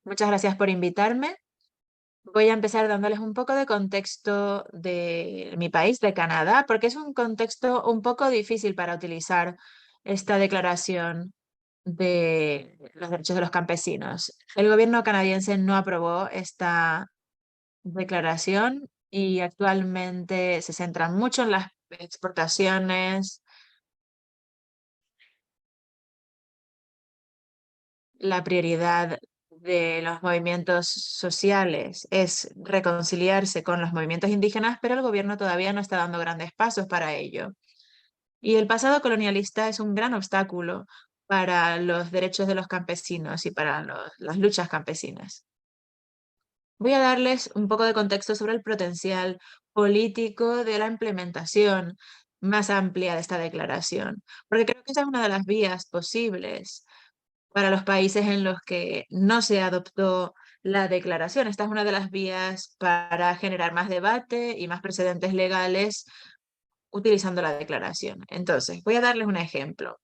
Muchas gracias por invitarme. Voy a empezar dándoles un poco de contexto de mi país, de Canadá, porque es un contexto un poco difícil para utilizar esta declaración de los derechos de los campesinos. El gobierno canadiense no aprobó esta declaración y actualmente se centra mucho en las exportaciones. La prioridad de los movimientos sociales es reconciliarse con los movimientos indígenas, pero el gobierno todavía no está dando grandes pasos para ello. Y el pasado colonialista es un gran obstáculo para los derechos de los campesinos y para las luchas campesinas. Voy a darles un poco de contexto sobre el potencial político de la implementación más amplia de esta declaración, porque creo que esa es una de las vías posibles para los países en los que no se adoptó la declaración. Esta es una de las vías para generar más debate y más precedentes legales utilizando la declaración. Entonces, voy a darles un ejemplo.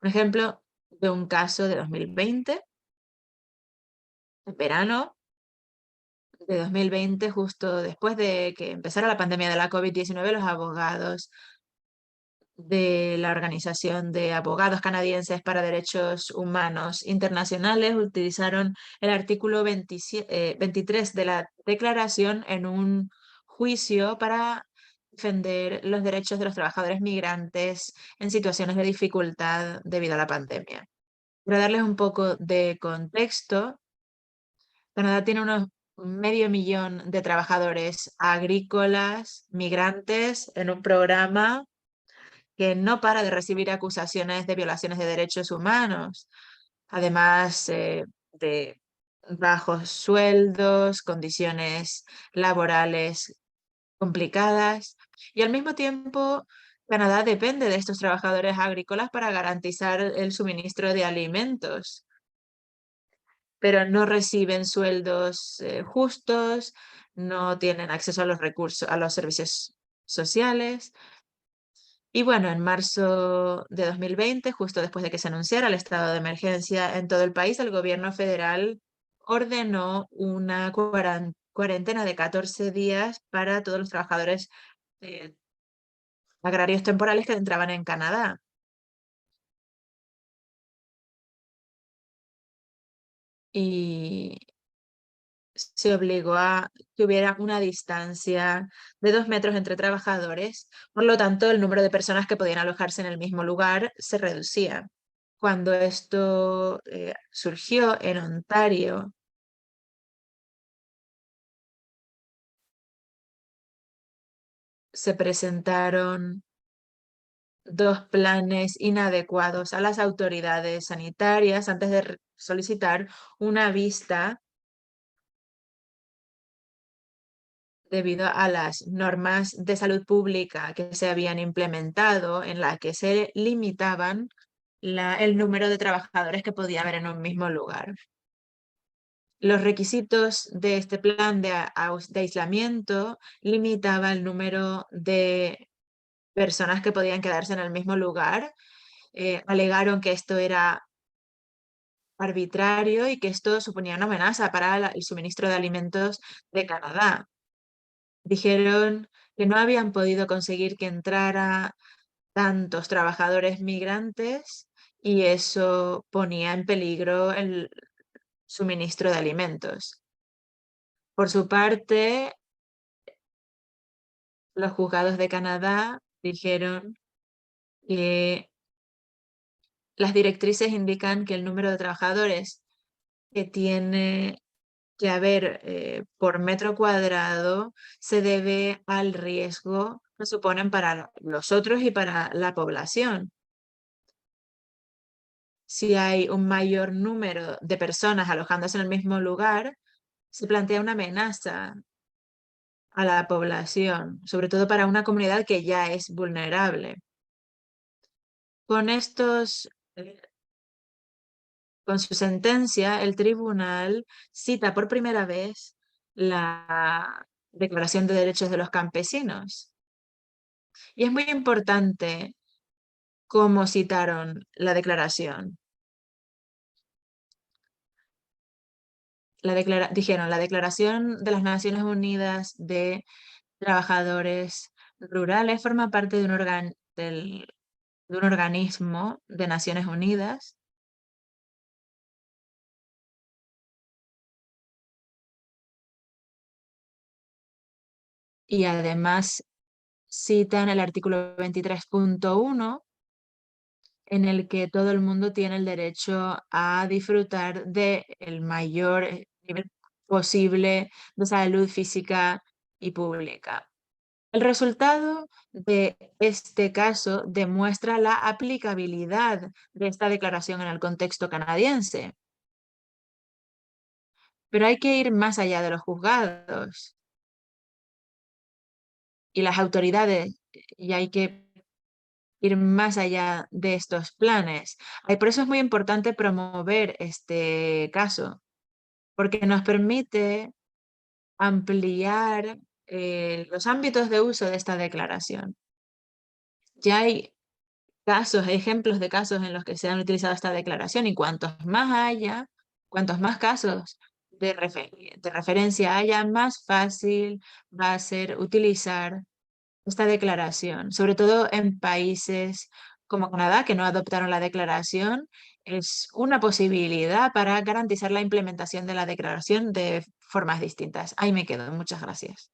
Un ejemplo de un caso de 2020, en verano de 2020, justo después de que empezara la pandemia de la COVID-19, los abogados de la Organización de Abogados Canadienses para Derechos Humanos Internacionales utilizaron el artículo 23 de la Declaración en un juicio para defender los derechos de los trabajadores migrantes en situaciones de dificultad debido a la pandemia. Para darles un poco de contexto, Canadá tiene unos 500.000 de trabajadores agrícolas migrantes en un programa que no para de recibir acusaciones de violaciones de derechos humanos, además de bajos sueldos, condiciones laborales complicadas. Y al mismo tiempo, Canadá depende de estos trabajadores agrícolas para garantizar el suministro de alimentos, pero no reciben sueldos justos, no tienen acceso a los recursos, a los servicios sociales. Y bueno, en marzo de 2020, justo después de que se anunciara el estado de emergencia en todo el país, el gobierno federal ordenó una cuarentena de 14 días para todos los trabajadores eh, agrarios temporales que entraban en Canadá. Y se obligó a que hubiera una distancia de 2 metros entre trabajadores. Por lo tanto, el número de personas que podían alojarse en el mismo lugar se reducía. Cuando esto surgió en Ontario, se presentaron dos planes inadecuados a las autoridades sanitarias antes de solicitar una vista debido a las normas de salud pública que se habían implementado en la que se limitaban el número de trabajadores que podía haber en un mismo lugar. Los requisitos de este plan de aislamiento limitaba el número de personas que podían quedarse en el mismo lugar. Alegaron que esto era arbitrario y que esto suponía una amenaza para el suministro de alimentos de Canadá. Dijeron que no habían podido conseguir que entrara tantos trabajadores migrantes y eso ponía en peligro el suministro de alimentos. Por su parte, los juzgados de Canadá dijeron que las directrices indican que el número de trabajadores que tiene que haber por metro cuadrado se debe al riesgo que suponen para los otros y para la población. Si hay un mayor número de personas alojándose en el mismo lugar, se plantea una amenaza a la población, sobre todo para una comunidad que ya es vulnerable. Con con su sentencia, el tribunal cita por primera vez la Declaración de Derechos de los Campesinos. Y es muy importante cómo citaron la declaración. dijeron, la Declaración de las Naciones Unidas de Trabajadores Rurales forma parte de de un organismo de Naciones Unidas y además citan el artículo 23.1 en el que todo el mundo tiene el derecho a disfrutar de el mayor nivel posible de salud física y pública. El resultado de este caso demuestra la aplicabilidad de esta declaración en el contexto canadiense, pero hay que ir más allá de los juzgados y las autoridades y hay que ir más allá de estos planes. Por eso es muy importante promover este caso, porque nos permite ampliar los ámbitos de uso de esta declaración. Ya hay casos, ejemplos de casos en los que se han utilizado esta declaración y cuantos más casos de referencia haya, más fácil va a ser utilizar esta declaración, sobre todo en países como Canadá, que no adoptaron la declaración, es una posibilidad para garantizar la implementación de la declaración de formas distintas. Ahí me quedo. Muchas gracias.